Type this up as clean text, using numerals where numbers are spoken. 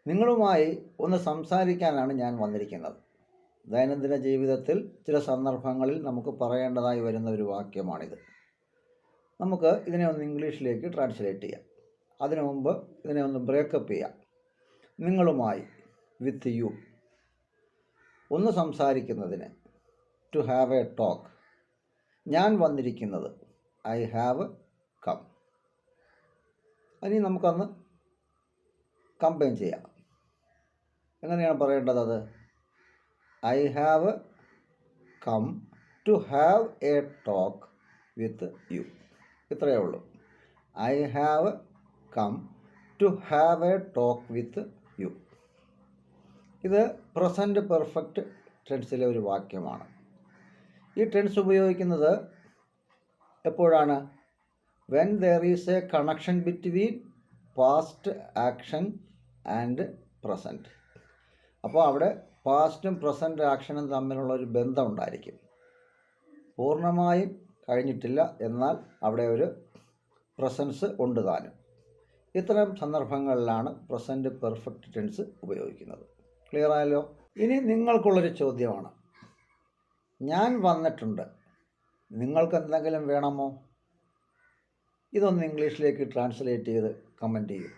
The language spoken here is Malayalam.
നിങ്ങളുമായി ഒന്ന് സംസാരിക്കാനാണ് ഞാൻ വന്നിരിക്കുന്നത്. ദൈനംദിന ജീവിതത്തിൽ ചില സന്ദർഭങ്ങളിൽ നമുക്ക് പറയേണ്ടതായി വരുന്ന ഒരു വാക്യമാണിത്. നമുക്ക് ഇതിനെ ഒന്ന് ഇംഗ്ലീഷിലേക്ക് ട്രാൻസ്ലേറ്റ് ചെയ്യാം. അതിനു മുമ്പ് ഇതിനെ ഒന്ന് ബ്രേക്കപ്പ് ചെയ്യാം. നിങ്ങളുമായി, വിത്ത് യു, ഒന്ന് സംസാരിക്കുന്നതിന്, ടു ഹാവ് എ ടോക്ക്. ഞാൻ വന്നിരിക്കുന്നത്, ഐ ഹാവ് കം. ഇനി നമുക്കൊന്ന് കമ്പൈൻ ചെയ്യാം. എങ്ങനെയാണ് പറയേണ്ടത്? അത് I have come to have a talk with you. ഇത്രയേ ഉള്ളൂ. I have come to have a talk with you. ഇത് പ്രസൻറ്റ് പെർഫെക്റ്റ് ടെൻസിലെ ഒരു വാക്യമാണ്. ഈ ടെൻസ് ഉപയോഗിക്കുന്നത് എപ്പോഴാണ്? When there is a connection between past action and present. അപ്പോൾ അവിടെ പാസ്റ്റും പ്രസൻറ്റ് ആക്ഷനും തമ്മിലുള്ള ഒരു ബന്ധം ഉണ്ടായിരിക്കും. പൂർണ്ണമായും കഴിഞ്ഞിട്ടില്ല, എന്നാൽ അവിടെ ഒരു പ്രസൻസ് ഉണ്ട് താനും. ഇത്തരം സന്ദർഭങ്ങളിലാണ് പ്രസൻറ്റ് പെർഫെക്റ്റ് ടെൻസ് ഉപയോഗിക്കുന്നത്. ക്ലിയർ ആയല്ലോ? ഇനി നിങ്ങൾക്കുള്ളൊരു ചോദ്യമാണ്, ഞാൻ വന്നിട്ടുണ്ട്, നിങ്ങൾക്ക് എന്തെങ്കിലും വേണമോ? ഇതൊന്ന് ഇംഗ്ലീഷിലേക്ക് ട്രാൻസ്ലേറ്റ് ചെയ്ത് കമൻറ്റ് ചെയ്യും.